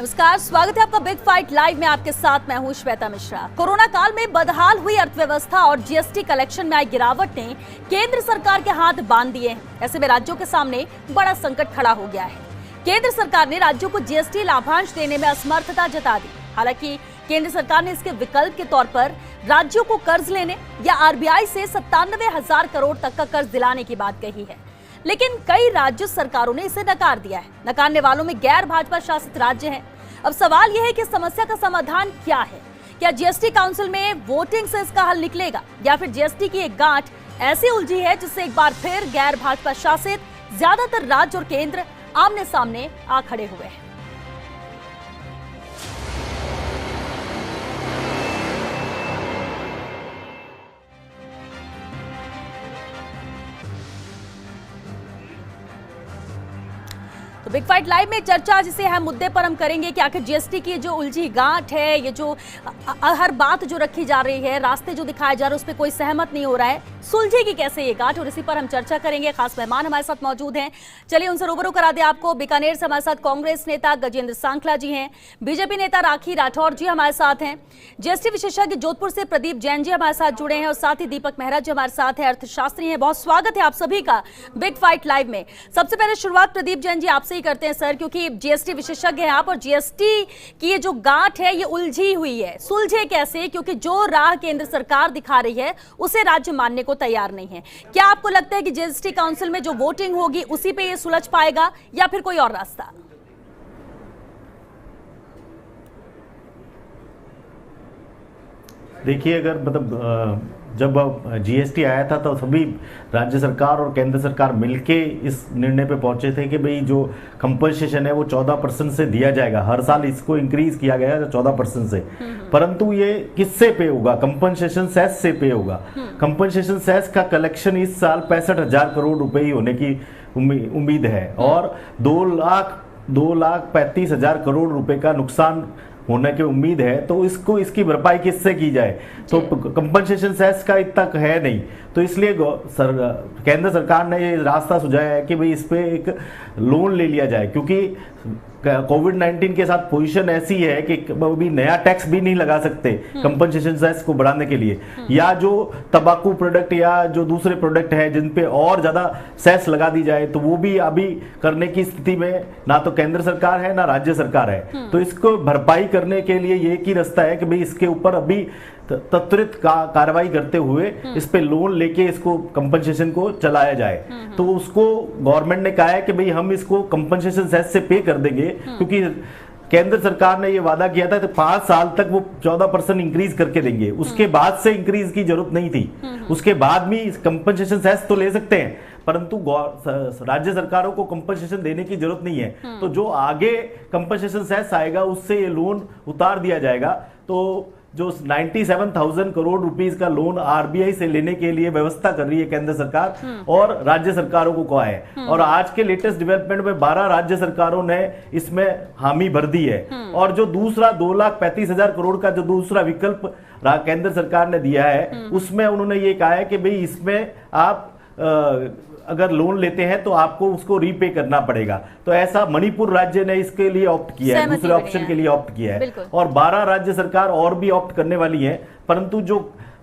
नमस्कार, स्वागत है आपका बिग फाइट लाइव में। आपके साथ मैं हूं श्वेता मिश्रा। कोरोना काल में बदहाल हुई अर्थव्यवस्था और जीएसटी कलेक्शन में आई गिरावट ने केंद्र सरकार के हाथ बांध दिए हैं। ऐसे में राज्यों के सामने बड़ा संकट खड़ा हो गया है। केंद्र सरकार ने राज्यों को जीएसटी लाभांश देने में असमर्थता जता दी। हालांकि केंद्र सरकार ने इसके विकल्प के तौर पर राज्यों को कर्ज लेने या आरबीआई से 97,000 करोड़ तक का कर्ज दिलाने की बात कही है, लेकिन कई राज्य सरकारों ने इसे नकार दिया है। नकारने वालों में गैर भाजपा शासित राज्य हैं। अब सवाल यह है कि समस्या का समाधान क्या है। क्या जीएसटी काउंसिल में वोटिंग से इसका हल निकलेगा, या फिर जीएसटी की एक गांठ ऐसी उलझी है जिससे एक बार फिर गैर भाजपा शासित ज्यादातर राज्य और केंद्र आमने सामने आ खड़े हुए हैं। तो बिग फाइट लाइव में चर्चा जिसे हम मुद्दे पर हम करेंगे कि आखिर जीएसटी की जो उलझी गांठ है, ये जो हर बात जो रखी जा रही है, रास्ते जो दिखाए जा रहे हैं उस पर कोई सहमत नहीं हो रहा है, सुलझेगी कैसे ये गांठ, और इसी पर हम चर्चा करेंगे। खास मेहमान हमारे साथ मौजूद हैं, चलिए उनसे रूबरू करा दे आपको। बीकानेर से हमारे साथ कांग्रेस नेता गजेंद्र सांखला जी हैं, बीजेपी नेता राखी राठौर जी हमारे साथ हैं, जीएसटी विशेषज्ञ जोधपुर से प्रदीप जैन जी हमारे साथ जुड़े हैं, और साथ ही दीपक मेहरा जी हमारे साथ है, अर्थशास्त्री हैं। बहुत स्वागत है आप सभी का बिग फाइट लाइव में। सबसे पहले शुरुआत प्रदीप जैन जी आपसे ही करते हैं सर, क्योंकि जीएसटी विशेषज्ञ हैं आप, और जीएसटी की ये जो गांठ है ये उलझी हुई है, सुलझे कैसे? क्योंकि जो राह केंद्र सरकार दिखा रही है उसे राज्य मानने को तैयार नहीं है। क्या आपको लगता है कि जीएसटी काउंसिल में जो वोटिंग होगी उसी पे ये सुलझ पाएगा, या फिर कोई और रास्ता? देखिए, अगर मतलब जब जीएसटी आया था तो सभी राज्य सरकार और केंद्र सरकार मिलके इस निर्णय पे पहुंचे थे कि भाई जो कंपनसेशन है वो 14% से दिया जाएगा। हर साल इसको इंक्रीज किया गया है 14% से, परंतु ये किससे पे होगा? कंपनसेशन सेस से पे होगा। कंपनसेशन सेस का कलेक्शन इस साल 65,000 करोड़ रुपए ही होने की उम्मीद है, और 2,35,000 करोड़ रुपए का नुकसान होने की उम्मीद है। तो इसकी भरपाई किससे की जाए? तो कंपनसेशन सेस का इतना है नहीं, तो इसलिए केंद्र सरकार ने ये रास्ता सुझाया है कि भाई इस पे एक लोन ले लिया जाए, क्योंकि कोविड-19 के साथ पोजीशन ऐसी है कि अभी नया टैक्स भी नहीं लगा सकते कंपनसेशन सेस को बढ़ाने के लिए, या जो तंबाकू प्रोडक्ट या जो दूसरे प्रोडक्ट है जिन पे और ज्यादा सेस लगा दी जाए, तो वो भी अभी करने की स्थिति में ना तो केंद्र सरकार है ना राज्य सरकार है। तो इसको भरपाई करने के लिए ये एक ही रास्ता है कि भाई इसके ऊपर अभी त्वरित कार्रवाई करते हुए इस पे लोन लेके इसको कंपनसेशन को चलाया जाए। तो उसको गवर्नमेंट ने कहा है कि भाई हम इसको कंपनसेशन सेस से पे कर देंगे, क्योंकि केंद्र सरकार ने ये वादा किया था कि 5 साल तक वो 14% इंक्रीज करके देंगे। उसके बाद से इंक्रीज की जरूरत नहीं थी। उसके बाद भी कंपनसेशन सेस तो ले सकते हैं, परंतु राज्य सरकारों को कंपनसेशन देने की जरूरत नहीं है। तो जो आगे कंपनसेशन सेस आएगा उससे ये लोन उतार दिया जाएगा। तो जो 97,000 करोड़ रुपीस का लोन आरबीआई से लेने के लिए व्यवस्था कर रही है केंद्र सरकार, और राज्य सरकारों को कहा है, और आज के लेटेस्ट डेवलपमेंट में 12 राज्य सरकारों ने इसमें हामी भर दी है। और जो दूसरा 2,35,000 करोड़ का जो दूसरा विकल्प केंद्र सरकार ने दिया है, उसमें उन्होंने ये कहा है कि भाई इसमें आप अगर लोन लेते हैं तो आपको उसको रीपे करना पड़ेगा। तो ऐसा मणिपुर राज्य ने इसके लिए ऑप्ट किया है, दूसरे ऑप्शन के लिए ऑप्ट किया है, और 12 राज्य सरकार और भी ऑप्ट करने वाली है। परंतु जो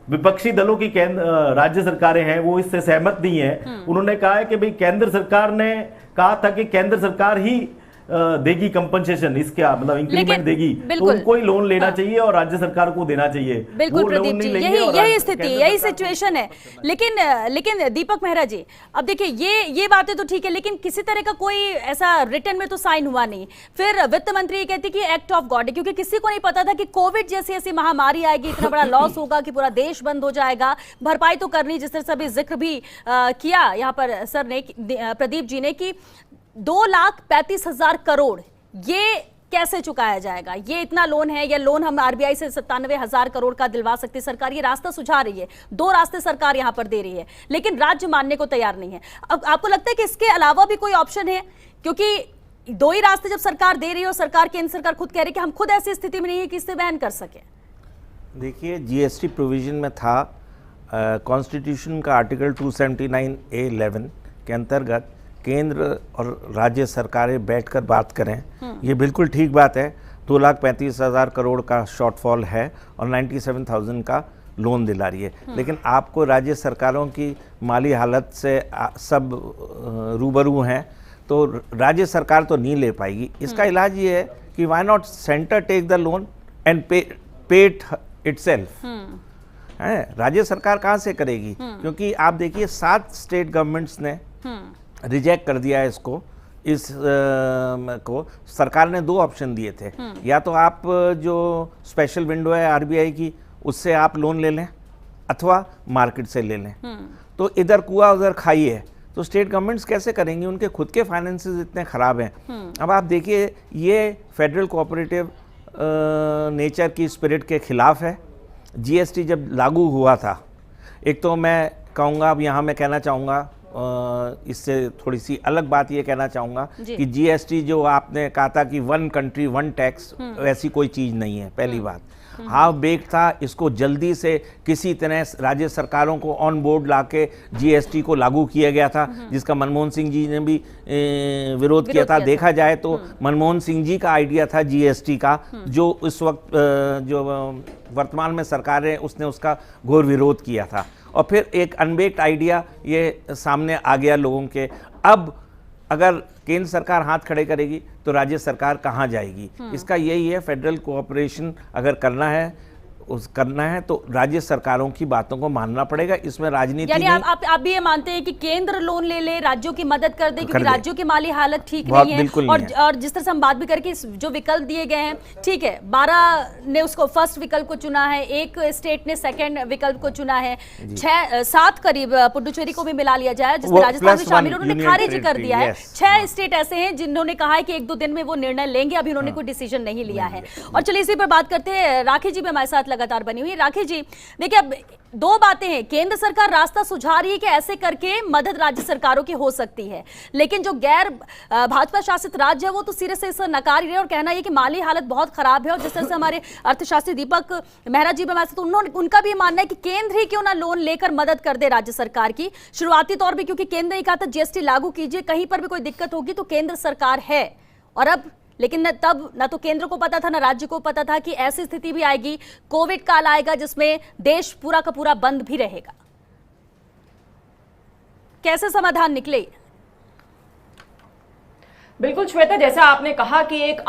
विपक्षी दलों की राज्य सरकारें हैं वो इससे सहमत नहीं है। उन्होंने कहा है कि भाई केंद्र सरकार ने कहा था कि केंद्र सरकार ही देगी कंपनसेशन, इसका मतलब इंक्रीमेंट देगी, तो उनको ही लोन लेना चाहिए और राज्य सरकार को देना चाहिए। बिल्कुल प्रदीप जी, यही स्थिति, यही सिचुएशन है। लेकिन दीपक मेहरा जी, अब देखिए ये बातें तो ठीक है, लेकिन किसी तरह का कोई ऐसा रिटर्न में तो साइन हुआ नहीं। फिर वित्त मंत्री कहती कि एक्ट ऑफ गॉड है, क्योंकि किसी को नहीं पता था कि कोविड जैसी ऐसी महामारी आएगी, इतना बड़ा लॉस होगा कि पूरा देश बंद हो जाएगा। भरपाई तो करनी, जिस तरह से अभी जिक्र भी किया यहाँ पर सर ने, प्रदीप जी ने, कि 2,35,000 करोड़ ये कैसे चुकाया जाएगा? ये इतना लोन है, या लोन हम आरबीआई से 97,000 करोड़ का दिलवा सकती है सरकार? ये रास्ता सुझा रही है, 2 रास्ते सरकार यहां पर दे रही है, लेकिन राज्य मानने को तैयार नहीं है। अब आपको लगता है कि इसके अलावा भी कोई ऑप्शन है? क्योंकि 2 ही रास्ते जब सरकार दे रही है, और सरकार, केंद्र सरकार खुद कह रही है कि हम खुद ऐसी स्थिति में नहीं है कि इससे वहन कर सके। देखिए, जीएसटी प्रोविजन में था, कॉन्स्टिट्यूशन का आर्टिकल 279A11 के अंतर्गत केंद्र और राज्य सरकारें बैठकर बात करें, ये बिल्कुल ठीक बात है। 2,35,000 करोड़ का शॉर्टफॉल है और 97,000 का लोन दिला रही है। लेकिन आपको राज्य सरकारों की माली हालत से सब रूबरू हैं, तो राज्य सरकार तो नहीं ले पाएगी। इसका इलाज ये है कि why not centre take the loan and pay it itself. राज्य सरकार कहाँ से करेगी? क्योंकि आप देखिए 7 स्टेट गवर्नमेंट्स ने रिजेक्ट कर दिया है इसको। को सरकार ने 2 ऑप्शन दिए थे, या तो आप जो स्पेशल विंडो है आरबीआई की उससे आप लोन ले लें अथवा मार्केट से ले लें। तो इधर कुआं उधर खाई है, तो स्टेट गवर्नमेंट्स कैसे करेंगी? उनके खुद के फाइनेंसेस इतने ख़राब हैं। अब आप देखिए, ये फेडरल कोऑपरेटिव नेचर की स्पिरिट के खिलाफ है। जीएसटी जब लागू हुआ था, एक तो मैं कहूँगा, अब यहाँ मैं कहना चाहूँगा, इससे थोड़ी सी अलग बात ये कहना चाहूँगा कि जीएसटी जो आपने कहा था कि 1 कंट्री 1 टैक्स, वैसी कोई चीज़ नहीं है। पहली बात, हाफ बेक था। इसको जल्दी से किसी तरह राज्य सरकारों को ऑन बोर्ड लाके जीएसटी को लागू किया गया था, जिसका मनमोहन सिंह जी ने भी विरोध किया था। देखा जाए तो मनमोहन सिंह जी का आइडिया था जीएसटी का, जो इस वक्त जो वर्तमान में सरकार है उसने उसका घोर विरोध किया था, और फिर एक अनबेक्ड आइडिया ये सामने आ गया लोगों के। अब अगर केंद्र सरकार हाथ खड़े करेगी तो राज्य सरकार कहाँ जाएगी? इसका यही है, फेडरल कोऑपरेशन अगर करना है तो राज्य सरकारों की बातों को मानना पड़ेगा। इसमें राजनीति यानी आप भी ये मानते हैं कि केंद्र लोन ले राज्यों की मदद कर दे, क्योंकि राज्यों की माली हालत ठीक नहीं है। और जिस तरह से हम बात भी करके जो विकल्प दिए गए हैं, ठीक है, 12 ने उसको फर्स्ट विकल्प को चुना है, एक स्टेट ने सेकंड विकल्प को चुना है, 7 करीब पुडुचेरी को भी मिला लिया जाए जिसमें राजस्थान में शामिल, उन्होंने खारिज कर दिया है। 6 स्टेट ऐसे हैं जिन्होंने कहा है कि 1-2 दिन में वो निर्णय लेंगे, अभी उन्होंने कोई डिसीजन नहीं लिया है। और चलिए इसी पर बात करते हैं। राखी जी भी हमारे साथ लगातार बनी हुई। राखी जी, देखिए, अब 2 बातें हैं। केंद्र सरकार रास्ता सुझा रही है कि ऐसे करके मदद राज्य सरकारों की हो सकती है, लेकिन जो गैर भाजपा शासित राज्य है वो तो सिरे से इसे नकार ही रहे और कहना है कि माली हालत बहुत खराब है। और जिस तरह से हमारे अर्थशास्त्री दीपक मेहरा जी भी, तो उनका भी मानना है कि केंद्र ही क्यों ना लोन लेकर मदद कर दे राज्य सरकार की, शुरुआती तौर पर, क्योंकि केंद्र ने कहा था जीएसटी लागू कीजिए, कहीं पर भी कोई दिक्कत होगी तो केंद्र सरकार है। और अब लेकिन तब न तो केंद्र को पता था न राज्य को पता था कि ऐसी स्थिति भी आएगी, कोविड काल आएगा जिसमें देश पूरा का पूरा बंद भी रहेगा। कैसे समाधान निकले? बिल्कुल श्वेता, जैसा आपने कहा कि एक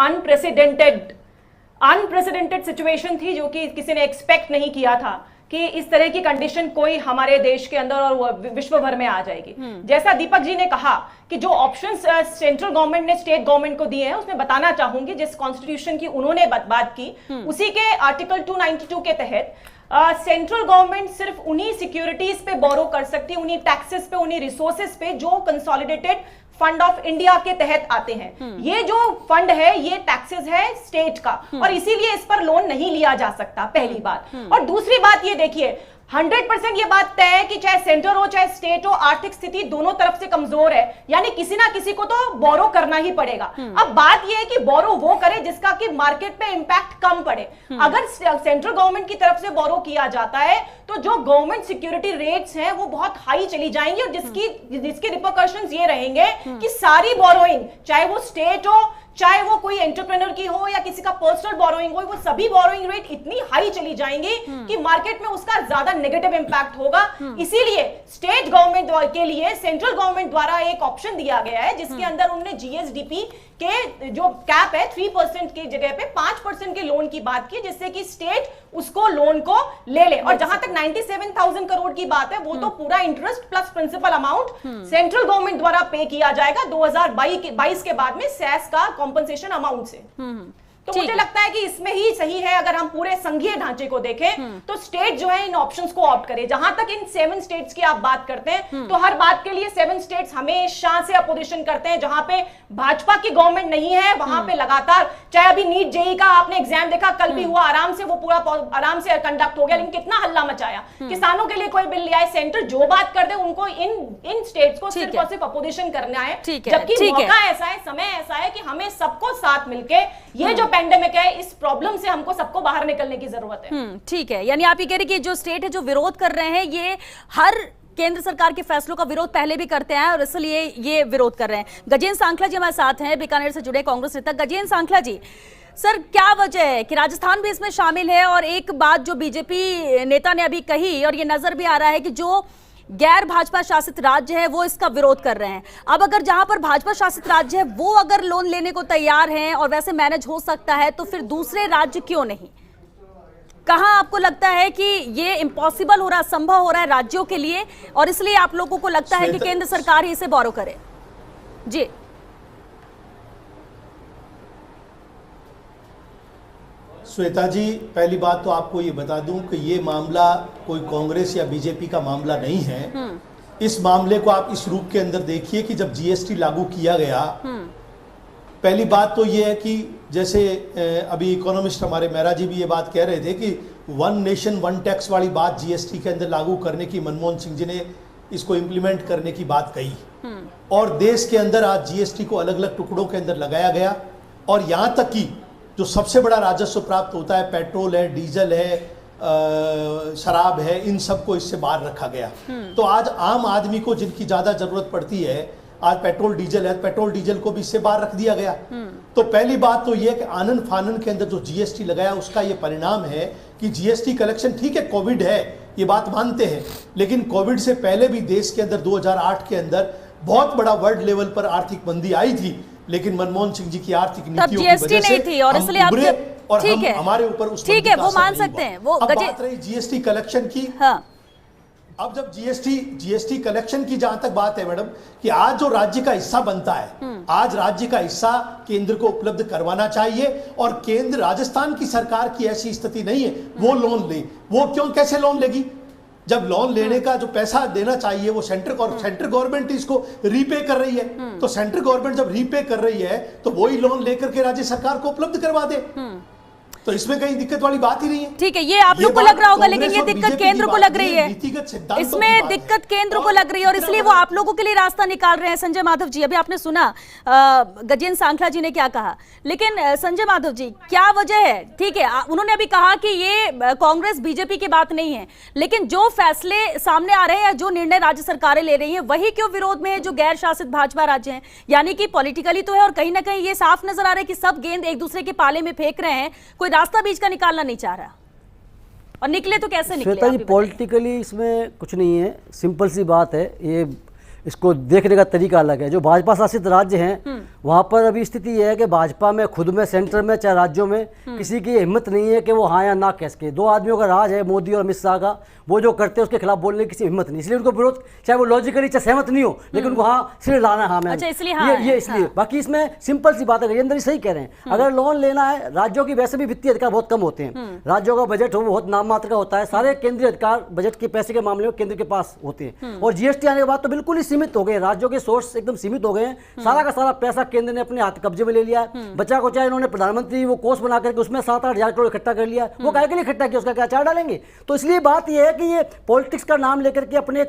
अनप्रेसिडेंटेड सिचुएशन थी, जो कि किसी ने एक्सपेक्ट नहीं किया था कि इस तरह की कंडीशन कोई हमारे देश के अंदर और विश्व भर में आ जाएगी। जैसा दीपक जी ने कहा कि जो ऑप्शंस सेंट्रल गवर्नमेंट ने स्टेट गवर्नमेंट को दिए हैं, उसमें बताना चाहूंगी जिस कॉन्स्टिट्यूशन की उन्होंने बात की, उसी के आर्टिकल 292 के तहत सेंट्रल गवर्नमेंट सिर्फ उन्हीं सिक्योरिटीज पे बोरो कर सकती है, उन्हीं टैक्सेस पे, उन्हीं रिसोर्सेस पे जो कंसोलिडेटेड फंड ऑफ इंडिया के तहत आते हैं। ये जो फंड है ये टैक्सेस है स्टेट का, और इसीलिए इस पर लोन नहीं लिया जा सकता, पहली बात। और दूसरी बात ये देखिए, 100% ये बात तय है कि चाहे सेंटर हो चाहे स्टेट हो, आर्थिक स्थिति दोनों तरफ से कमजोर है, यानी किसी ना किसी को तो बोरो करना ही पड़ेगा। अब बात ये है कि बोरो वो करे जिसका कि मार्केट पे इंपैक्ट कम पड़े। अगर सेंट्रल गवर्नमेंट की तरफ से बोरो किया जाता है तो जो गवर्नमेंट सिक्योरिटी रेट्स हैं वो बहुत हाई चली जाएंगी, और जिसके रिपरकशंस ये रहेंगे कि सारी बोरोइंग, चाहे वो स्टेट हो, चाहे वो कोई एंटरप्रेन्योर की हो या किसी का पर्सनल बोरोइंग हो, वो सभी बोरोइंग रेट इतनी हाई चली जाएंगी कि मार्केट में उसका ज्यादा नेगेटिव इंपैक्ट होगा। इसीलिए स्टेट गवर्नमेंट के लिए सेंट्रल गवर्नमेंट द्वारा एक ऑप्शन दिया गया है, जिसके अंदर उन्होंने जीएसडीपी के जो कैप है 3% की जगह पे 5% के लोन की बात की, जिससे कि स्टेट उसको लोन को ले ले। और जहां तक 97,000 करोड़ की बात है, वो तो पूरा interest plus principal amount central government द्वारा पे किया जाएगा 2022 के बाद में सेस का कॉम्पनसेशन अमाउंट से। तो मुझे लगता है कि इसमें ही सही है, अगर हम पूरे संघीय ढांचे को देखें तो स्टेट जो है इन ऑप्शंस को ऑप्ट करे। जहां तक इन 7 स्टेट्स की आप बात करते हैं, तो हर बात के लिए 7 स्टेट्स हमेशा से अपोजिशन करते हैं। जहां पे भाजपा की गवर्नमेंट नहीं है वहां पे लगातार, चाहे अभी नीट जेई का आपने एग्जाम देखा, कल भी हुआ, आराम से वो पूरा आराम से कंडक्ट हो गया, लेकिन कितना हल्ला मचाया। किसानों के लिए कोई बिल ले आए, सेंटर जो बात कर दे उनको इन स्टेट्स को सिर्फ और सिर्फ अपोजिशन करना है। जबकि मौका ऐसा है, समय ऐसा है कि हमें सबको साथ मिलके ये जो पैंडेमिक है, इस प्रॉब्लम से हमको सबको बाहर निकलने की जरूरत है। ठीक है, यानी आप ये कह रहे हैं कि जो स्टेट है जो विरोध कर रहे हैं, ये हर केंद्र सरकार के फैसलों का विरोध पहले भी करते हैं और इसलिए ये विरोध कर रहे हैं। गजेंद्र सांखला जी हमारे साथ हैं, बीकानेर से जुड़े कांग्रेस नेता। गजेंद्र सांखला जी, सर क्या वजह है कि राजस्थान भी इसमें शामिल है? और एक बात जो बीजेपी नेता ने अभी कही और ये नजर भी आ रहा है कि जो गैर भाजपा शासित राज्य है वो इसका विरोध कर रहे हैं। अब अगर जहां पर भाजपा शासित राज्य है वो अगर लोन लेने को तैयार हैं और वैसे मैनेज हो सकता है, तो फिर दूसरे राज्य क्यों नहीं? कहां आपको लगता है कि ये इम्पॉसिबल हो रहा है, संभव हो रहा है राज्यों के लिए, और इसलिए आप लोगों को लगता है कि केंद्र सरकार ही इसे बोरो करे? जी श्वेता जी, पहली बात तो आपको ये बता दूं कि ये मामला कोई कांग्रेस या बीजेपी का मामला नहीं है। इस मामले को आप इस रूप के अंदर देखिए कि जब जीएसटी लागू किया गया, पहली बात तो ये है कि जैसे अभी इकोनॉमिस्ट हमारे मेहरा जी भी ये बात कह रहे थे कि वन नेशन वन टैक्स वाली बात जीएसटी के अंदर लागू करने की मनमोहन सिंह जी ने इसको इम्प्लीमेंट करने की बात कही, और देश के अंदर आज जीएसटी को अलग अलग टुकड़ों के अंदर लगाया गया, और यहाँ तक कि जो सबसे बड़ा राजस्व प्राप्त होता है, पेट्रोल है, डीजल है, शराब है, इन सबको इससे बाहर रखा गया। तो आज आम आदमी को जिनकी ज्यादा जरूरत पड़ती है, आज पेट्रोल डीजल है, पेट्रोल डीजल को भी इससे बाहर रख दिया गया। तो पहली बात तो यह कि आनन फानन के अंदर जो जीएसटी लगाया उसका ये परिणाम है कि जीएसटी कलेक्शन, ठीक है कोविड है ये बात मानते हैं, लेकिन कोविड से पहले भी देश के अंदर 2008 के अंदर बहुत बड़ा वर्ल्ड लेवल पर आर्थिक मंदी आई थी, लेकिन मनमोहन सिंह जी की आर्थिक नीतियों की वजह से थी और इसलिए आप और ठीक है, हमारे ऊपर उस ठीक है, वो मान सकते हैं। वो बात रही जीएसटी कलेक्शन की। हाँ। अब जब जीएसटी कलेक्शन की जहां तक बात है मैडम, कि आज जो राज्य का हिस्सा बनता है, आज राज्य का हिस्सा केंद्र को उपलब्ध करवाना चाहिए, और केंद्र, राजस्थान की सरकार की ऐसी स्थिति नहीं है वो लोन ले। वो क्यों, कैसे लोन लेगी? जब लोन लेने का जो पैसा देना चाहिए वो सेंट्रल गवर्नमेंट इसको रीपे कर रही है, तो सेंट्रल गवर्नमेंट जब रीपे कर रही है तो वही लोन लेकर के राज्य सरकार को उपलब्ध करवा दे, तो इसमें कहीं दिक्कत वाली बात ही नहीं है। ठीक है, ये आप लोग को लग रहा होगा, लेकिन ये दिक्कत केंद्र को लग रही है, इसमें दिक्कत केंद्र को लग रही है और इसलिए वो आप लोगों के लिए रास्ता निकाल रहे हैं। संजय माधव जी, अभी आपने सुना गजेंद्र सांखला जी ने क्या कहा, लेकिन संजय माधव जी क्या वजह है? ठीक है, उन्होंने अभी कहा कि ये कांग्रेस बीजेपी की बात नहीं है, लेकिन जो फैसले सामने आ रहे हैं, जो निर्णय राज्य सरकारें ले रही हैं, वही क्यों विरोध में है जो गैर शासित भाजपा राज्य हैं? यानी कि पॉलिटिकली तो है, और कहीं ना कहीं ये साफ नजर आ रहा है कि सब गेंद एक दूसरे के पाले में फेंक रहे हैं, कोई रास्ता बीच का निकालना नहीं चाह रहा, और निकले तो कैसे निकले? श्वेता जी, पॉलिटिकली इसमें कुछ नहीं है, सिंपल सी बात है। ये इसको देखने का तरीका अलग है। जो भाजपा शासित राज्य हैं वहाँ पर अभी स्थिति यह है कि भाजपा में, खुद में, सेंटर में, चाहे राज्यों में, किसी की हिम्मत नहीं है कि वो हाँ या ना कह सके। दो आदमियों का राज है, मोदी और अमित शाह का। वो जो करते हैं उसके खिलाफ बोलने की किसी हिम्मत नहीं, इसलिए उनको विरोध, चाहे वो लॉजिकली चाहे सहमत नहीं हो, लेकिन उनको हाँ सिर लाना, हाँ मैं, अच्छा, इसलिए ये इसलिए। बाकी इसमें सिंपल सी बात है, गजेंद्र जी सही कह रहे हैं। अगर लोन लेना है, राज्यों की वैसे भी वित्तीय अधिकार बहुत कम होते हैं, राज्यों का बजट हो बहुत नाम मात्र का होता है, सारे केंद्रीय अधिकार बजट के पैसे के मामले में केंद्र के पास होते हैं, और जीएसटी आने के बाद तो बिल्कुल ही सीमित हो गए, राज्यों के सोर्स एकदम सीमित हो गए हैं। सारा का सारा पैसा केंद्र ने अपने हाथ कब्जे में ले लिया है। बचा को चाहे इन्होंने प्रधानमंत्री वो कोष बना करके उसमें 7-8 हजार करोड़ इकट्ठा कर लिया, वो काहे के लिए इकट्ठा किया, उसका क्या चार्ज डालेंगे? तो इसलिए बात यह है कि ये पॉलिटिक्स का नाम लेकर के अपने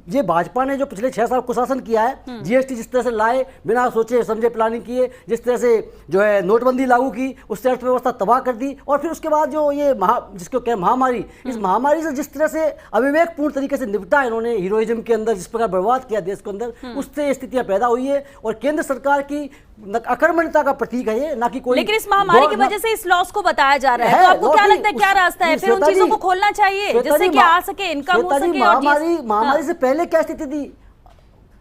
ये भाजपा ने जो पिछले 6 साल कुशासन किया है, जीएसटी जिस तरह से लाए, बिना सोचे समझे प्लानिंग किए, जिस तरह से जो है नोटबंदी लागू की, उससे अर्थव्यवस्था तबाह कर दी, और फिर उसके बाद जो ये जिसको क्या महामारी, इस महामारी से जिस तरह से अविवेकपूर्ण तरीके से निपटा इन्होंने, हीरोइज्म के अंदर जिस प्रकार बर्बाद किया देश के अंदर, उससे स्थितियां पैदा हुई है। और केंद्र सरकार की अकर्मण्यता का प्रतीक है ये, ना कि कोई। लेकिन इस महामारी की वजह से इस लॉस को बताया जा रहा है, तो आपको क्या लगता है क्या रास्ता है? फिर उन चीजों को खोलना चाहिए जिससे कि आ सके, इनकम हो सके। महामारी से पहले क्या स्थिति थी?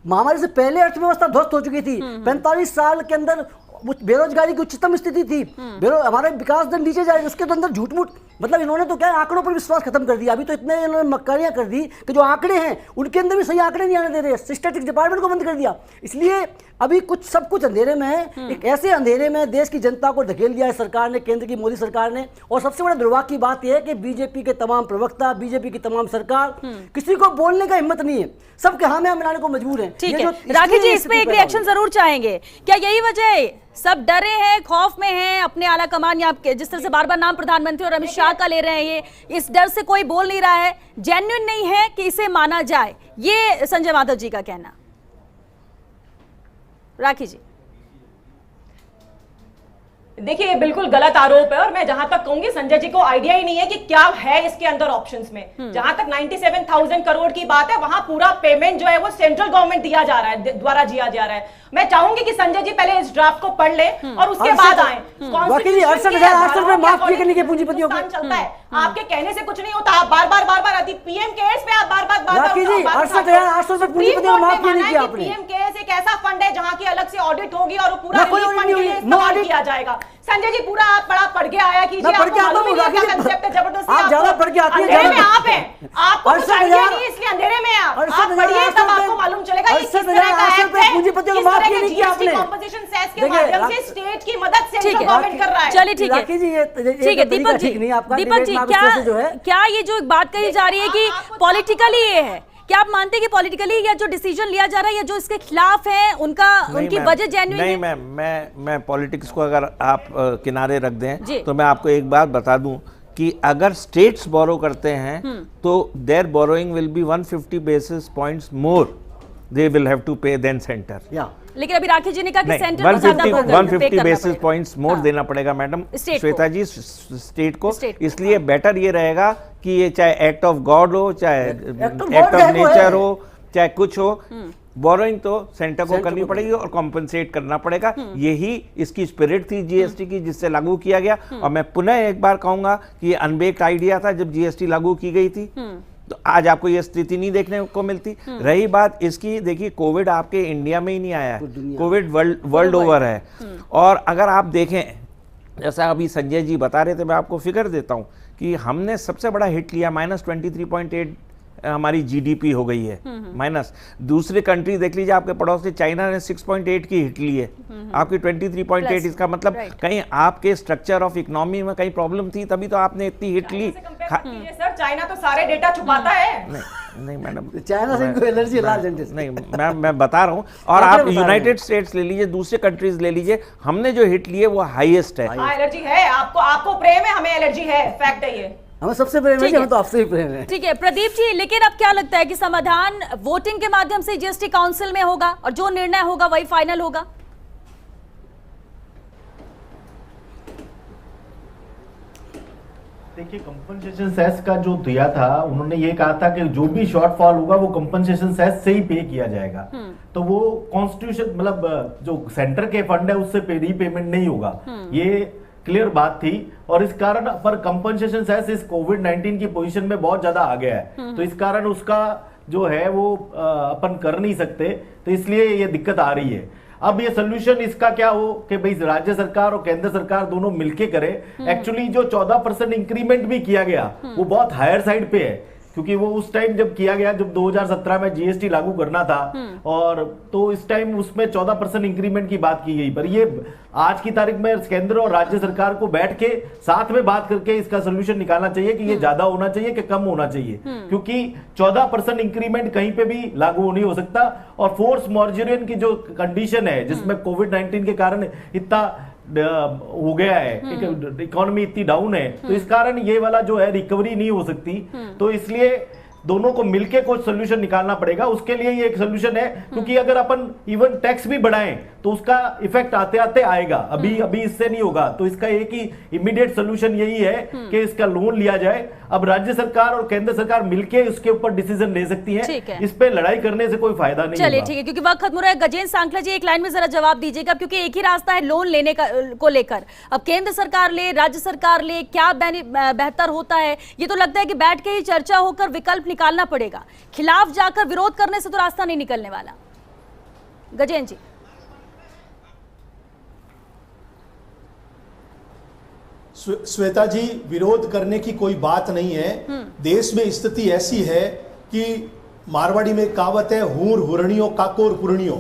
महामारी से पहले अर्थव्यवस्था ध्वस्त हो चुकी थी। 45 साल के अंदर बेरोजगारी की उच्चतम स्थिति थी, हमारे विकास दर नीचे जा रही है, उसके तो अंदर झूठ मूठ, मतलब इन्होंने तो क्या आंकड़ों पर विश्वास खत्म कर दिया। अभी तो इतने इन्होंने मक्कारियां कर दी कि जो आंकड़े हैं उनके अंदर भी सही आंकड़े नहीं आने दे रहे, स्टैटिस्टिक्स डिपार्टमेंट को बंद कर दिया। इसलिए अभी कुछ सब कुछ अंधेरे में है। एक ऐसे अंधेरे में देश की जनता को धकेल दिया है सरकार ने, केंद्र की मोदी सरकार ने। और सबसे बड़ा दुर्भाग्य की बात यह है कि बीजेपी के तमाम प्रवक्ता, बीजेपी की तमाम सरकार, किसी को बोलने का हिम्मत नहीं है, सबके हाँ में मिलाने को मजबूर है। ठीक है, राखी जी इस पे एक रिएक्शन जरूर चाहेंगे। क्या यही वजह है, सब डरे हैं, खौफ में हैं, अपने आला कमान या जिस तरह से बार बार नाम प्रधानमंत्री और अमित शाह का ले रहे हैं, ये इस डर से कोई बोल नहीं रहा है, जेन्युइन नहीं है कि इसे माना जाए, ये संजय माधव जी का कहना। राखी जी, देखिए बिल्कुल गलत आरोप है, और मैं जहां तक कहूंगी संजय जी को आइडिया ही नहीं है कि क्या है इसके अंदर ऑप्शंस में। जहां तक 97,000 करोड़ की बात है, वहां पूरा पेमेंट जो है वो सेंट्रल गवर्नमेंट दिया जा रहा है, द्वारा दिया जा रहा है। मैं चाहूंगी कि संजय जी पहले इस ड्राफ्ट को पढ़ ले और उसके बाद आए। पूंजीपतियों को चलता है, आपके कहने से कुछ नहीं होता। आप बार बार पीएम केयर्स पे आप बार पीएम केयर्स एक ऐसा फंड है जहां की अलग से ऑडिट होगी और पूरा फंड के लिए इस्तेमाल किया जाएगा। संजय जी पूरा आप बड़ा पढ़ के आया कीजिए, जबरदस्ती आप ज्यादा पढ़ के आती अंधेरे में आप हैं, आपको कुछ आइडिया नहीं, इसलिए अंधेरे में आप पढ़िए तब आपको मालूम चलेगा ये किस तरह का एक्ट है, किस तरह के जीएसटी कंपोजिशन सेस के माध्यम से स्टेट की मदद सेंट्रल गवर्नमेंट कर रहा है। चलिए ठीक है दीपक जी क्या ये जो बात कही जा रही है कि पॉलिटिकली ये है, क्या आप मानते हैं कि पॉलिटिकली या जो डिसीजन लिया जा रहा है या जो इसके खिलाफ है उनकी वजह जेन्युइन है? नहीं मैं पॉलिटिक्स को अगर आप किनारे रख दें तो मैं आपको एक बात बता दूं कि अगर स्टेट्स बोरो करते हैं तो their borrowing will be 150 basis points more they will have to pay than centre. लेकिन अभी राखी जी ने कहा कि सेंटर को ज्यादा 150 बेसिस पॉइंट्स मोर देना पड़ेगा मैडम श्वेता जी स्टेट को। इसलिए बेटर ये रहेगा कि ये चाहे एक्ट ऑफ गॉड हो, चाहे एक्ट ऑफ नेचर हो, चाहे कुछ हो, बोरोइंग तो सेंटर को करनी पड़ेगी और कॉम्पनसेट करना पड़ेगा। यही इसकी स्पिरिट थी जीएसटी की, जिससे लागू किया गया। और मैं पुनः एक बार कहूंगा कि ये अनबेक्ड आइडिया था जब जीएसटी लागू की गई थी, तो आज आपको ये स्थिति नहीं देखने को मिलती। रही बात इसकी, देखिए कोविड आपके इंडिया में ही नहीं आया है, कोविड वर्ल्ड ओवर है। और अगर आप देखें जैसा अभी संजय जी बता रहे थे, मैं आपको फिगर देता हूं कि हमने सबसे बड़ा हिट लिया, -23.8 हमारी जीडीपी हो गई है माइनस। दूसरी कंट्री देख लीजिए, आपके पड़ोस से चाइना ने 6.8 की हिट ली है, आपकी 23.8। इसका मतलब कहीं आपके स्ट्रक्चर ऑफ इकोनॉमी में कहीं प्रॉब्लम थी, तभी तो आपने इतनी हिट ली। सर चाइना तो सारे डेटा छुपाता है। नहीं मैडम, चाइना से इनको एलर्जी नहीं, मैं बता रहा हूँ। और आप यूनाइटेड स्टेट्स ले लीजिए, दूसरे कंट्रीज ले लीजिए, हमने जो हिट ली है वो हाईएस्ट है। एलर्जी है आपको प्रेम है, हमें एलर्जी है, फैक्ट है ये। हमें सबसे प्रेम है, हमें तो आपसे ही प्रेम है। ठीक है प्रदीप जी, लेकिन अब क्या लगता है कि समाधान वोटिंग के माध्यम से जीएसटी काउंसिल में होगा और जो निर्णय होगा वही फाइनल होगा? देखिए कंपनसेशन सेस का जो दिया था, उन्होंने ये कहा था कि जो भी शॉर्टफॉल होगा वो कंपनसेशन सेस से ही पे किया जाएगा। तो वो कॉन्स्टिट्यूशन मतलब जो सेंटर के फंड है उससे रीपेमेंट नहीं होगा, ये क्लियर बात थी। और इस कारण पर कंपनसेशन सेस इस कोविड-19 की पोजीशन में बहुत ज्यादा आ गया है, तो इस कारण उसका जो है वो अपन कर नहीं सकते, तो इसलिए ये दिक्कत आ रही है। अब ये सोल्यूशन इसका क्या हो कि भाई राज्य सरकार और केंद्र सरकार दोनों मिलके करें। एक्चुअली जो 14% इंक्रीमेंट भी किया गया वो बहुत हायर साइड पे है, क्योंकि वो उस टाइम जब किया गया जब 2017 में जीएसटी लागू करना था, और तो इस टाइम उसमें 14% इंक्रीमेंट की बात की गई। पर ये आज की तारीख में केंद्र और राज्य सरकार को बैठ के साथ में बात करके इसका सोल्यूशन निकालना चाहिए कि ये ज्यादा होना चाहिए कि कम होना चाहिए, क्योंकि 14% इंक्रीमेंट कहीं पे भी लागू नहीं हो सकता। और फोर्स मॉर्जरियन की जो कंडीशन है जिसमें कोविड-19 के कारण इतना हो गया है, इकोनॉमी इतनी डाउन है, तो इस कारण ये वाला जो है रिकवरी नहीं हो सकती। तो इसलिए दोनों को मिलके कुछ सोल्यूशन निकालना पड़ेगा। उसके लिए ये एक सोल्यूशन है, क्योंकि अगर अपन इवन टैक्स भी बढ़ाएं तो उसका इफेक्ट आते आते आएगा, अभी इससे नहीं होगा। तो इसका एक ही इमीडिएट सोल्यूशन यही है कि इसका लोन लिया जाए। अब राज्य सरकार और केंद्र सरकार मिलके उसके ऊपर डिसीजन ले सकती है, इस पे लड़ाई करने से कोई फायदा नहीं। चलिए ठीक है, क्योंकि वक्त खत्म हो रहा है। गजेंद्र सांखला जी एक लाइन में जरा जवाब दीजिएगा, क्योंकि एक ही रास्ता है लोन लेने का को लेकर। अब केंद्र सरकार ले, राज्य सरकार ले, क्या बेहतर होता है? ये तो लगता है कि बैठ के ही चर्चा होकर विकल्प निकालना पड़ेगा, खिलाफ जाकर विरोध करने से तो रास्ता नहीं निकलने वाला। गजेंद्र जी। श्वेता जी, विरोध करने की कोई बात नहीं है। देश में स्थिति ऐसी है कि मारवाड़ी में कहावत है, हूर हुरनियों काकोर पुरनियों।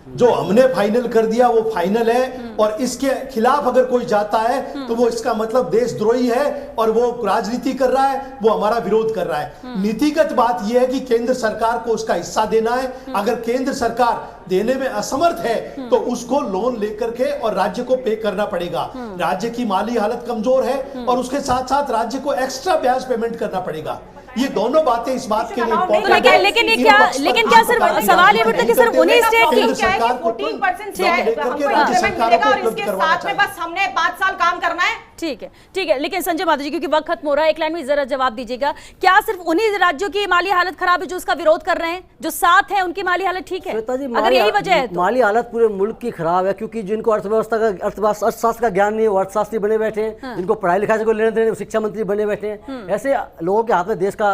जो हमने फाइनल कर दिया वो फाइनल है, और इसके खिलाफ अगर कोई जाता है तो वो इसका मतलब देशद्रोही है और वो राजनीति कर रहा है, वो हमारा विरोध कर रहा है। नीतिगत बात यह है कि केंद्र सरकार को उसका हिस्सा देना है। अगर केंद्र सरकार देने में असमर्थ है तो उसको लोन लेकर के और राज्य को पे करना पड़ेगा। राज्य की माली हालत कमजोर है और उसके साथ साथ राज्य को एक्स्ट्रा ब्याज पेमेंट करना पड़ेगा। ये दोनों बातें इस बात के लिए तो important है। लेकिन ये इन क्या- पक्ष पर लेकिन क्या आप सिर्फ बताइए, सवाल ये आप उठता है कि नहीं सिर्फ करते उन्हीं हुए स्टेट की- केंद्र क्या है सरकार कि को 14% लोन है, लेकर के हमको राज्य इंक्रीमेंट सरकारों मिलेगा को और उपलब्ध इसके करवाना साथ में चाहिए। बस हमने 5 साल काम करना है। ठीक है, लेकिन संजय माधव जी, क्योंकि वक्त खत्म हो रहा है, एक लाइन में जरा जवाब दीजिएगा, क्या सिर्फ उन्हीं राज्यों की माली हालत खराब है जो उसका विरोध कर रहे हैं, जो साथ है उनकी माली हालत ठीक है? श्वेता जी, अगर यही वजह है तो माली हालत पूरे मुल्क की खराब है, क्योंकि जिनको अर्थशास्त्र का ज्ञान नहीं है वो अर्थशास्त्री बने बैठे हैं, जिनको पढ़ाई लिखाई से कोई लेने देने शिक्षा मंत्री बने बैठे हैं। ऐसे लोगों के हाथ में देश का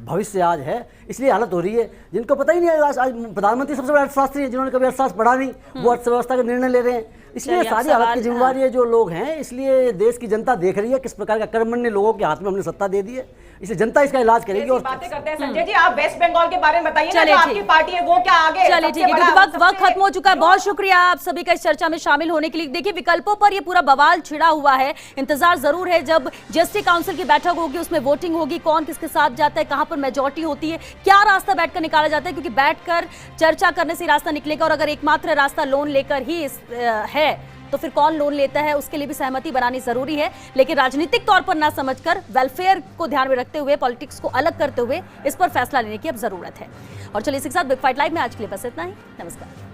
भविष्य आज है, इसलिए हालत हो रही है। जिनको पता ही नहीं है, आज प्रधानमंत्री सबसे बड़ा अर्थशास्त्री है, जिन्होंने कभी अर्थशास्त्र पढ़ा नहीं, वो अर्थव्यवस्था का निर्णय ले रहे हैं। इसलिए चलिए, सारी अब हालत की सवाल- जिम्मेवारी है जो लोग हैं, इसलिए देश की जनता देख रही है किस प्रकार का कर्मण्य लोगों के हाथ में हमने सत्ता दे दी है, इसलिए जनता इसका इलाज करेगी। ऐसी और बातें करते हैं संजय जी, आप वेस्ट बंगाल के बारे में बताइए ना, चलिए, जो ठीक। आपकी पार्टी है वो क्या आगे चलिए सबसे ठीक है, बड़ा- क्योंकि वक्त सबसे- खत्म हो चुका है। बहुत शुक्रिया आप सभी का इस चर्चा में शामिल होने के लिए। देखिए, विकल्पों पर ये पूरा बवाल छिड़ा हुआ है, इंतजार जरूर है जब जीएसटी काउंसिल की बैठक होगी, उसमें वोटिंग होगी, कौन किसके साथ जाता है, कहां पर मेजॉरिटी होती है, क्या रास्ता बैठकर निकाला जाता है, क्योंकि बैठकर चर्चा करने से रास्ता निकलेगा। और अगर एकमात्र रास्ता लोन लेकर ही है तो फिर कौन लोन लेता है, उसके लिए भी सहमति बनानी जरूरी है। लेकिन राजनीतिक तौर पर ना समझकर वेलफेयर को ध्यान में रखते हुए, पॉलिटिक्स को अलग करते हुए इस पर फैसला लेने की अब जरूरत है। और चलिए इसी के साथ बिग फाइट लाइव में आज के लिए बस इतना ही। नमस्कार।